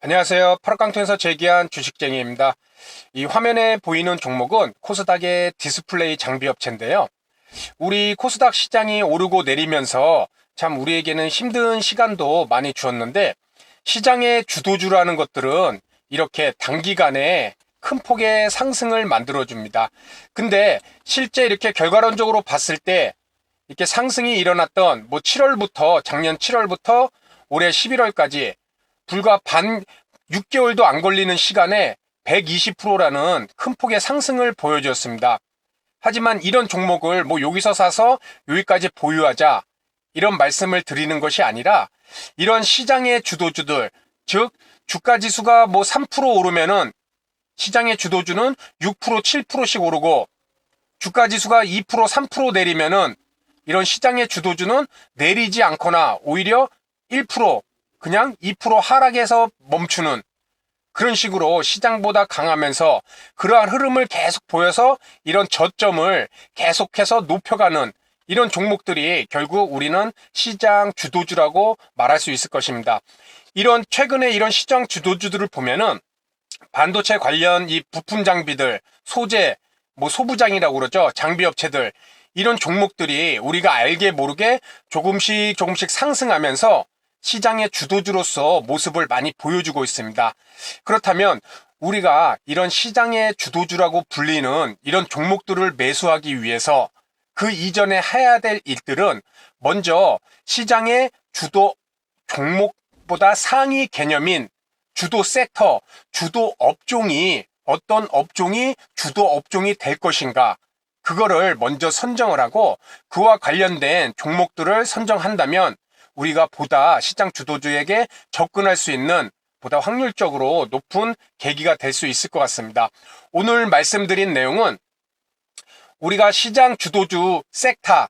안녕하세요. 파락강통에서 제기한 주식쟁이입니다. 이 화면에 보이는 종목은 코스닥의 디스플레이 장비 업체인데요. 우리 코스닥 시장이 오르고 내리면서 참 우리에게는 힘든 시간도 많이 주었는데, 시장의 주도주라는 것들은 이렇게 단기간에 큰 폭의 상승을 만들어줍니다. 근데 실제 이렇게 결과론적으로 봤을 때 이렇게 상승이 일어났던 7월부터, 작년 7월부터 올해 11월까지 불과 6개월도 안 걸리는 시간에 120%라는 큰 폭의 상승을 보여주었습니다. 하지만 이런 종목을 여기서 사서 여기까지 보유하자, 이런 말씀을 드리는 것이 아니라, 이런 시장의 주도주들, 즉 주가 지수가 3% 오르면은 시장의 주도주는 6%, 7%씩 오르고, 주가 지수가 2%, 3% 내리면은 이런 시장의 주도주는 내리지 않거나 오히려 1%, 그냥 2% 하락해서 멈추는, 그런 식으로 시장보다 강하면서 그러한 흐름을 계속 보여서 이런 저점을 계속해서 높여가는 이런 종목들이 결국 우리는 시장 주도주라고 말할 수 있을 것입니다. 이런 최근에 이런 시장 주도주들을 보면은 반도체 관련 이 부품 장비들, 소재, 소부장이라고 그러죠. 장비 업체들, 이런 종목들이 우리가 알게 모르게 조금씩 상승하면서 시장의 주도주로서 모습을 많이 보여주고 있습니다. 그렇다면 우리가 이런 시장의 주도주라고 불리는 이런 종목들을 매수하기 위해서 그 이전에 해야 될 일들은, 먼저 시장의 주도 종목보다 상위 개념인 주도 섹터, 주도 업종이 어떤 업종이 주도 업종이 될 것인가, 그거를 먼저 선정을 하고 그와 관련된 종목들을 선정한다면 우리가 보다 시장 주도주에게 접근할 수 있는 보다 확률적으로 높은 계기가 될 수 있을 것 같습니다. 오늘 말씀드린 내용은 우리가 시장 주도주 섹터,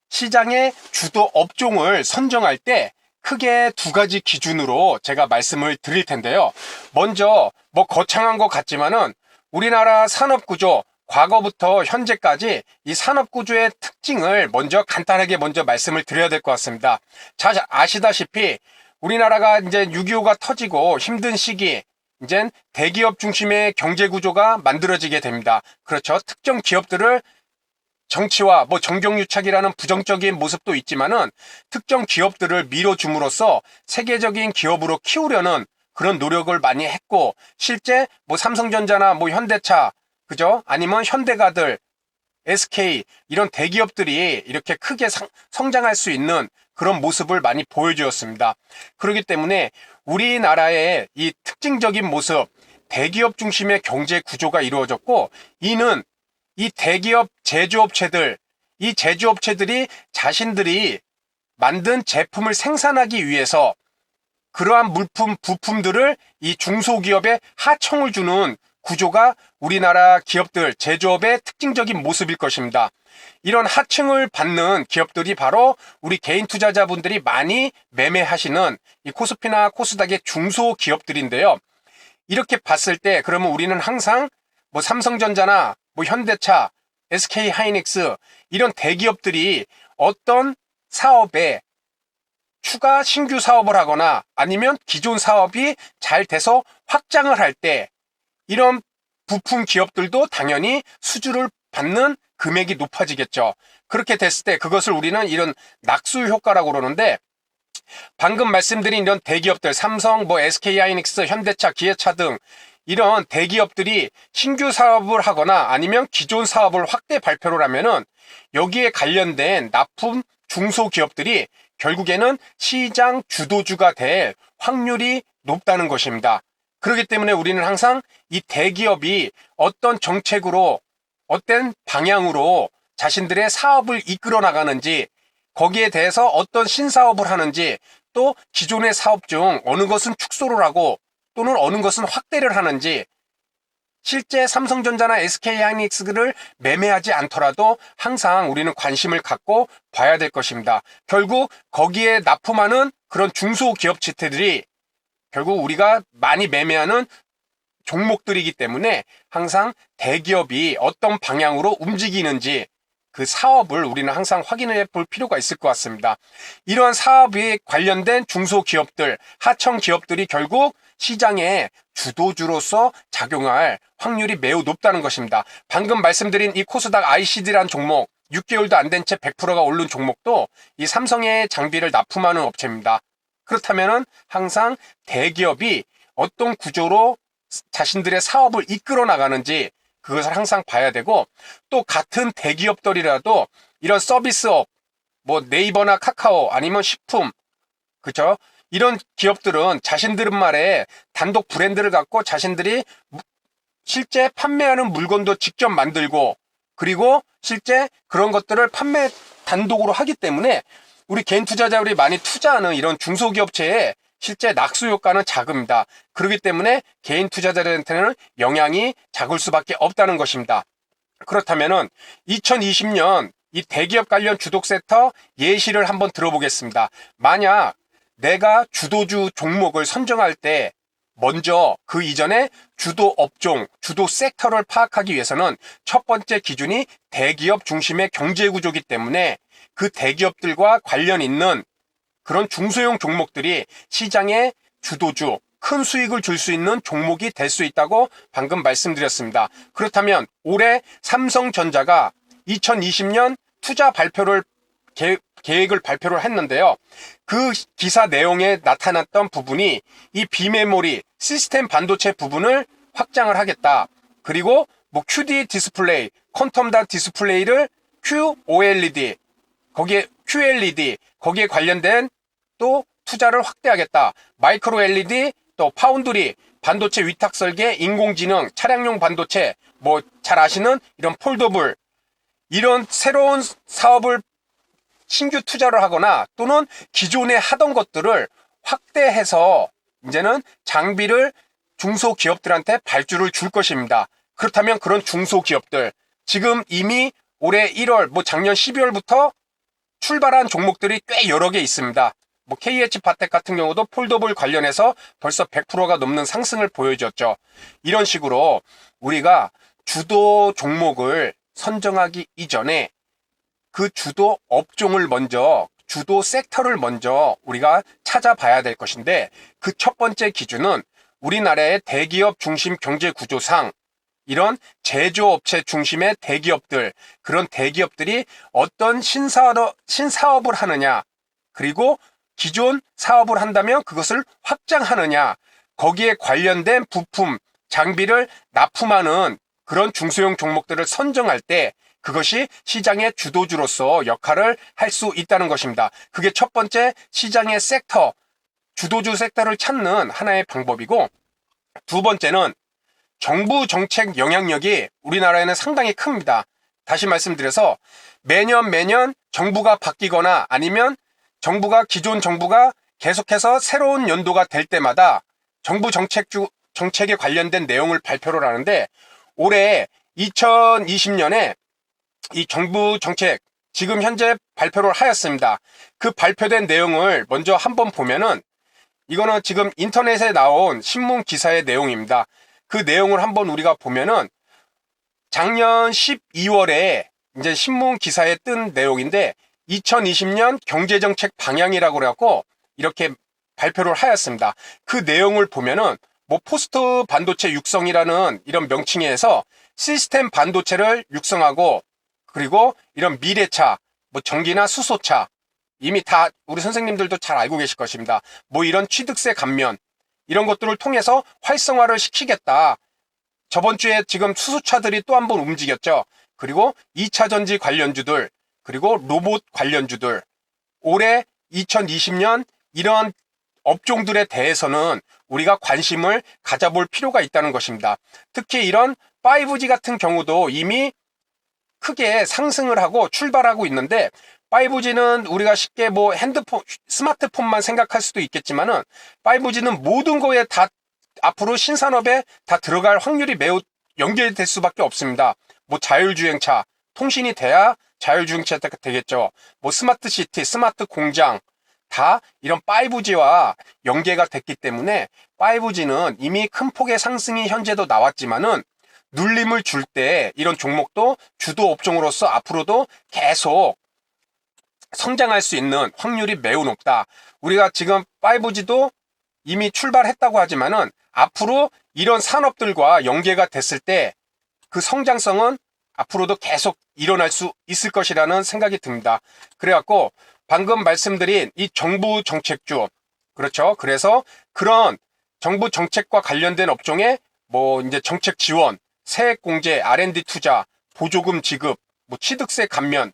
시장의 주도 업종을 선정할 때 크게 두 가지 기준으로 제가 말씀을 드릴 텐데요. 먼저 거창한 것 같지만은 우리나라 산업구조, 과거부터 현재까지 이 산업구조의 특징을 간단하게 말씀을 드려야 될 것 같습니다. 잘 아시다시피 우리나라가 이제 6.25가 터지고 힘든 시기, 이젠 대기업 중심의 경제구조가 만들어지게 됩니다. 그렇죠. 특정 기업들을 정치와 정경유착이라는 부정적인 모습도 있지만은 특정 기업들을 밀어줌으로써 세계적인 기업으로 키우려는 그런 노력을 많이 했고, 실제 삼성전자나 현대차, 그죠? 아니면 현대가들, SK, 이런 대기업들이 이렇게 크게 성장할 수 있는 그런 모습을 많이 보여주었습니다. 그렇기 때문에 우리나라의 이 특징적인 모습, 대기업 중심의 경제 구조가 이루어졌고, 이는 이 대기업 제조업체들, 이 제조업체들이 자신들이 만든 제품을 생산하기 위해서 그러한 부품들을 이 중소기업에 하청을 주는 구조가 우리나라 기업들, 제조업의 특징적인 모습일 것입니다. 이런 하청을 받는 기업들이 바로 우리 개인 투자자분들이 많이 매매하시는 이 코스피나 코스닥의 중소기업들인데요. 이렇게 봤을 때 그러면 우리는 항상 삼성전자나 현대차, SK하이닉스, 이런 대기업들이 어떤 사업에 추가 신규 사업을 하거나 아니면 기존 사업이 잘 돼서 확장을 할 때 이런 부품 기업들도 당연히 수주를 받는 금액이 높아지겠죠. 그렇게 됐을 때 그것을 우리는 이런 낙수 효과라고 그러는데, 방금 말씀드린 이런 대기업들, 삼성, SK하이닉스, 현대차, 기아차 등 이런 대기업들이 신규 사업을 하거나 아니면 기존 사업을 확대 발표를 하면은 여기에 관련된 납품 중소기업들이 결국에는 시장 주도주가 될 확률이 높다는 것입니다. 그렇기 때문에 우리는 항상 이 대기업이 어떤 정책으로, 어떤 방향으로 자신들의 사업을 이끌어 나가는지, 거기에 대해서 어떤 신사업을 하는지, 또 기존의 사업 중 어느 것은 축소를 하고 또는 어느 것은 확대를 하는지, 실제 삼성전자나 SK하이닉스를 매매하지 않더라도 항상 우리는 관심을 갖고 봐야 될 것입니다. 결국 거기에 납품하는 그런 중소기업 지태들이 결국 우리가 많이 매매하는 종목들이기 때문에 항상 대기업이 어떤 방향으로 움직이는지, 그 사업을 우리는 항상 확인해 볼 필요가 있을 것 같습니다. 이러한 사업에 관련된 중소기업들, 하청 기업들이 결국 시장의 주도주로서 작용할 확률이 매우 높다는 것입니다. 방금 말씀드린 이 코스닥 ICD라는 종목, 6개월도 안 된 채 100%가 오른 종목도 이 삼성의 장비를 납품하는 업체입니다. 그렇다면 항상 대기업이 어떤 구조로 자신들의 사업을 이끌어 나가는지 그것을 항상 봐야 되고, 또 같은 대기업들이라도 이런 서비스업, 뭐 네이버나 카카오 아니면 식품, 그죠? 이런 기업들은 자신들만의 단독 브랜드를 갖고 자신들이 실제 판매하는 물건도 직접 만들고, 그리고 실제 그런 것들을 판매 단독으로 하기 때문에 우리 개인 투자자들이 많이 투자하는 이런 중소기업체에 실제 낙수 효과는 작습니다. 그렇기 때문에 개인 투자자들한테는 영향이 작을 수밖에 없다는 것입니다. 그렇다면은 2020년 이 대기업 관련 주독 섹터 예시를 한번 들어보겠습니다. 만약 내가 주도주 종목을 선정할 때 먼저 그 이전에 주도 업종, 주도 섹터를 파악하기 위해서는 첫 번째 기준이 대기업 중심의 경제 구조이기 때문에 그 대기업들과 관련 있는 그런 중소형 종목들이 시장의 주도주, 큰 수익을 줄 수 있는 종목이 될 수 있다고 방금 말씀드렸습니다. 그렇다면 올해 삼성전자가 2020년 투자 발표를 계획을 발표를 했는데요. 그 기사 내용에 나타났던 부분이 이 비메모리, 시스템 반도체 부분을 확장을 하겠다. 그리고 뭐 QD 디스플레이, 퀀텀 디스플레이를 QOLED, 거기에 QLED, 거기에 관련된 또 투자를 확대하겠다. 마이크로 LED, 또 파운드리, 반도체 위탁 설계, 인공지능, 차량용 반도체, 뭐 잘 아시는 이런 폴더블, 이런 새로운 사업을 신규 투자를 하거나 또는 기존에 하던 것들을 확대해서 이제는 장비를 중소기업들한테 발주를 줄 것입니다. 그렇다면 그런 중소기업들, 지금 이미 올해 1월, 뭐 작년 12월부터 출발한 종목들이 꽤 여러 개 있습니다. 뭐 KH바텍 같은 경우도 폴더블 관련해서 벌써 100%가 넘는 상승을 보여줬죠. 이런 식으로 우리가 주도 종목을 선정하기 이전에 그 주도 업종을 먼저, 주도 섹터를 먼저 우리가 찾아봐야 될 것인데, 그 첫 번째 기준은 우리나라의 대기업 중심 경제 구조상 이런 제조업체 중심의 대기업들, 그런 대기업들이 어떤 신사업을 하느냐, 그리고 기존 사업을 한다면 그것을 확장하느냐, 거기에 관련된 부품, 장비를 납품하는 그런 중소형 종목들을 선정할 때 그것이 시장의 주도주로서 역할을 할 수 있다는 것입니다. 그게 첫 번째 시장의 섹터, 주도주 섹터를 찾는 하나의 방법이고, 두 번째는 정부 정책 영향력이 우리나라에는 상당히 큽니다. 다시 말씀드려서 매년 정부가 바뀌거나 아니면 기존 정부가 계속해서 새로운 연도가 될 때마다 정부 정책에 관련된 내용을 발표를 하는데, 올해 2020년에 이 정부 정책 지금 현재 발표를 하였습니다. 그 발표된 내용을 먼저 한번 보면은, 이거는 지금 인터넷에 나온 신문 기사의 내용입니다. 그 내용을 한번 우리가 보면은 작년 12월에 이제 신문 기사에 뜬 내용인데, 2020년 경제정책 방향이라고 그래갖고 이렇게 발표를 하였습니다. 그 내용을 보면은 뭐 포스트 반도체 육성이라는 이런 명칭에서 시스템 반도체를 육성하고, 그리고 이런 미래차, 뭐 전기나 수소차, 이미 다 우리 선생님들도 잘 알고 계실 것입니다. 뭐 이런 취득세 감면, 이런 것들을 통해서 활성화를 시키겠다. 저번 주에 지금 수소차들이 또 한 번 움직였죠. 그리고 2차 전지 관련주들, 그리고 로봇 관련주들, 올해 2020년 이런 업종들에 대해서는 우리가 관심을 가져볼 필요가 있다는 것입니다. 특히 이런 5G 같은 경우도 이미 크게 상승을 하고 출발하고 있는데, 5G는 우리가 쉽게 뭐 핸드폰, 스마트폰만 생각할 수도 있겠지만은 5G는 모든 거에 다 앞으로 신산업에 다 들어갈 확률이 매우 연결될 수밖에 없습니다. 뭐 자율주행차, 통신이 돼야 자율주행차가 되겠죠. 뭐 스마트 시티, 스마트 공장, 다 이런 5G와 연계가 됐기 때문에 5G는 이미 큰 폭의 상승이 현재도 나왔지만은 눌림을 줄 때 이런 종목도 주도 업종으로서 앞으로도 계속 성장할 수 있는 확률이 매우 높다. 우리가 지금 5G도 이미 출발했다고 하지만은 앞으로 이런 산업들과 연계가 됐을 때 그 성장성은 앞으로도 계속 일어날 수 있을 것이라는 생각이 듭니다. 그래갖고 방금 말씀드린 이 정부 정책주, 그렇죠. 그래서 그런 정부 정책과 관련된 업종에 뭐 이제 정책 지원, 세액 공제, R&D 투자, 보조금 지급, 뭐 취득세 감면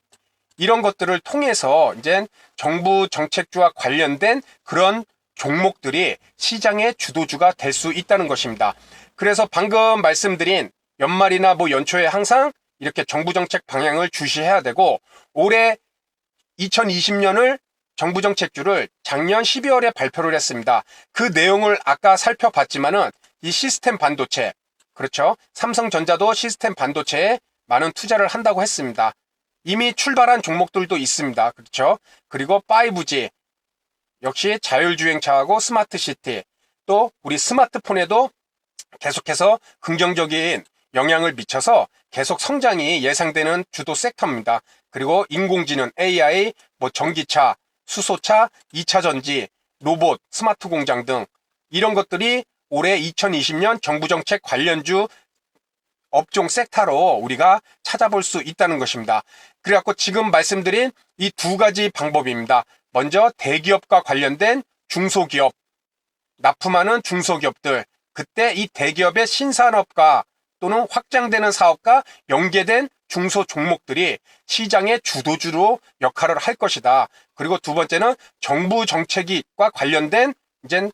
이런 것들을 통해서 이제 정부 정책주와 관련된 그런 종목들이 시장의 주도주가 될 수 있다는 것입니다. 그래서 방금 말씀드린 연말이나 뭐 연초에 항상 이렇게 정부 정책 방향을 주시해야 되고, 올해 2020년을 정부 정책주를 작년 12월에 발표를 했습니다. 그 내용을 아까 살펴봤지만은 이 시스템 반도체, 그렇죠. 삼성전자도 시스템 반도체에 많은 투자를 한다고 했습니다. 이미 출발한 종목들도 있습니다. 그렇죠. 그리고 5G, 역시 자율주행차하고 스마트시티, 또 우리 스마트폰에도 계속해서 긍정적인 영향을 미쳐서 계속 성장이 예상되는 주도 섹터입니다. 그리고 인공지능, AI, 뭐 전기차, 수소차, 2차 전지, 로봇, 스마트 공장 등 이런 것들이 올해 2020년 정부정책 관련주 업종 섹터로 우리가 찾아볼 수 있다는 것입니다. 그래갖고 지금 말씀드린 이 두 가지 방법입니다. 먼저 대기업과 관련된 중소기업, 납품하는 중소기업들, 그때 이 대기업의 신산업과 또는 확장되는 사업과 연계된 중소 종목들이 시장의 주도주로 역할을 할 것이다. 그리고 두 번째는 정부 정책과 관련된 이제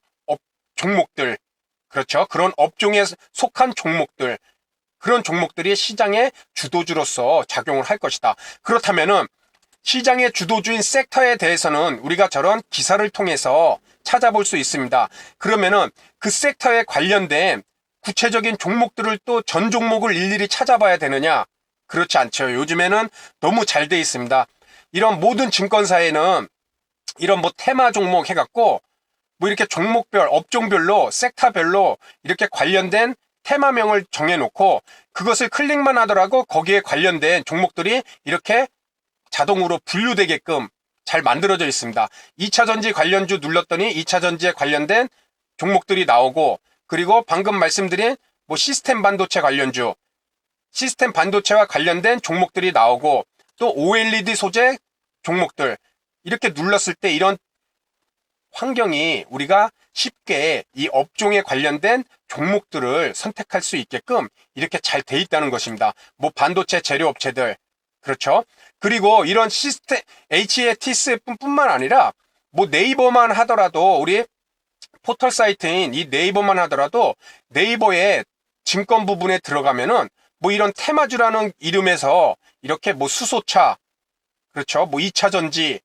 종목들, 그렇죠. 그런 업종에 속한 종목들, 그런 종목들이 시장의 주도주로서 작용을 할 것이다. 그렇다면은 시장의 주도주인 섹터에 대해서는 우리가 저런 기사를 통해서 찾아볼 수 있습니다. 그러면은 그 섹터에 관련된 구체적인 종목들을 또 전 종목을 일일이 찾아봐야 되느냐? 그렇지 않죠. 요즘에는 너무 잘 돼 있습니다. 이런 모든 증권사에는 이런 뭐 테마 종목 해갖고 뭐 이렇게 종목별, 업종별로, 섹터별로 이렇게 관련된 테마명을 정해놓고 그것을 클릭만 하더라도 거기에 관련된 종목들이 이렇게 자동으로 분류되게끔 잘 만들어져 있습니다. 2차 전지 관련주 눌렀더니 2차 전지에 관련된 종목들이 나오고, 그리고 방금 말씀드린 뭐 시스템 반도체 관련주, 시스템 반도체와 관련된 종목들이 나오고, 또 OLED 소재 종목들 이렇게 눌렀을 때 이런 환경이 우리가 쉽게 이 업종에 관련된 종목들을 선택할 수 있게끔 이렇게 잘 돼 있다는 것입니다. 뭐 반도체 재료업체들, 그렇죠. 그리고 이런 시스템 HATS뿐만 아니라 뭐 네이버만 하더라도, 우리 포털 사이트인 이 네이버만 하더라도 네이버의 증권 부분에 들어가면은 뭐 이런 테마주라는 이름에서 이렇게 뭐 수소차, 그렇죠. 뭐 2차 전지,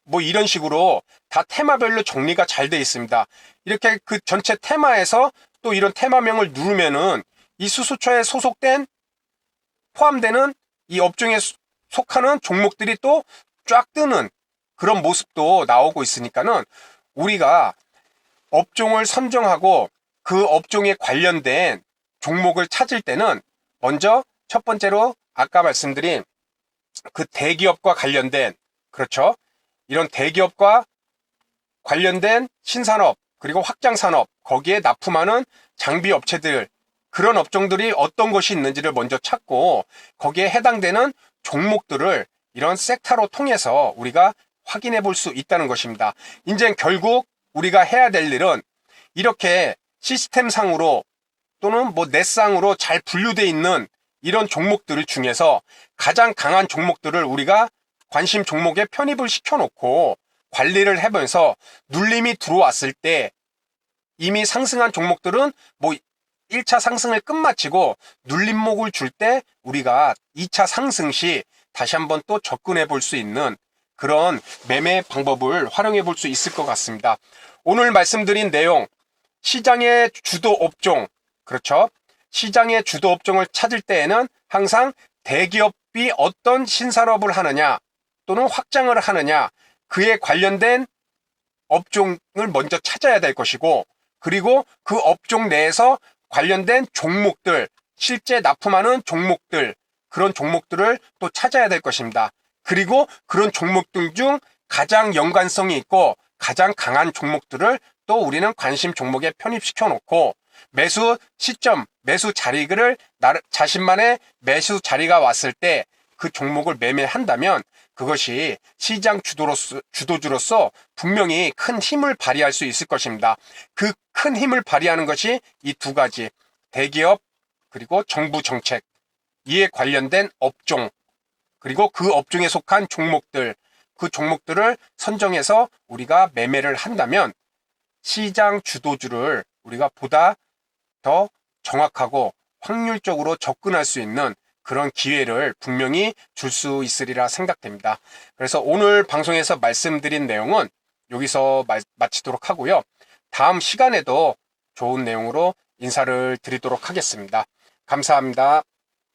뭐 이런 식으로 다 테마별로 정리가 잘 돼 있습니다. 이렇게 그 전체 테마에서 또 이런 테마명을 누르면은 이 수소차에 소속된, 포함되는 이 업종에 속하는 종목들이 또 쫙 뜨는 그런 모습도 나오고 있으니까는 우리가 업종을 선정하고 그 업종에 관련된 종목을 찾을 때는 먼저 첫 번째로 아까 말씀드린 그 대기업과 관련된, 그렇죠. 이런 대기업과 관련된 신산업, 그리고 확장산업, 거기에 납품하는 장비 업체들, 그런 업종들이 어떤 것이 있는지를 먼저 찾고 거기에 해당되는 종목들을 이런 섹터로 통해서 우리가 확인해 볼 수 있다는 것입니다. 이제 결국 우리가 해야 될 일은 이렇게 시스템상으로 또는 뭐 넷상으로 잘 분류되어 있는 이런 종목들 중에서 가장 강한 종목들을 우리가 관심 종목에 편입을 시켜놓고 관리를 해보면서 눌림이 들어왔을 때 이미 상승한 종목들은 뭐 1차 상승을 끝마치고 눌림목을 줄 때 우리가 2차 상승 시 다시 한번 또 접근해 볼 수 있는 그런 매매 방법을 활용해 볼 수 있을 것 같습니다. 오늘 말씀드린 내용, 시장의 주도 업종, 그렇죠. 시장의 주도 업종을 찾을 때에는 항상 대기업이 어떤 신산업을 하느냐 또는 확장을 하느냐, 그에 관련된 업종을 먼저 찾아야 될 것이고, 그리고 그 업종 내에서 관련된 종목들, 실제 납품하는 종목들, 그런 종목들을 또 찾아야 될 것입니다. 그리고 그런 종목들 중 가장 연관성이 있고 가장 강한 종목들을 또 우리는 관심 종목에 편입시켜 놓고 매수 시점, 매수 자리를 자신만의 매수 자리가 왔을 때 그 종목을 매매한다면 그것이 시장 주도주로서 분명히 큰 힘을 발휘할 수 있을 것입니다. 그 큰 힘을 발휘하는 것이 이 두 가지, 대기업 그리고 정부 정책, 이에 관련된 업종, 그리고 그 업종에 속한 종목들, 그 종목들을 선정해서 우리가 매매를 한다면 시장 주도주를 우리가 보다 더 정확하고 확률적으로 접근할 수 있는 그런 기회를 분명히 줄 수 있으리라 생각됩니다. 그래서 오늘 방송에서 말씀드린 내용은 여기서 마치도록 하고요. 다음 시간에도 좋은 내용으로 인사를 드리도록 하겠습니다. 감사합니다.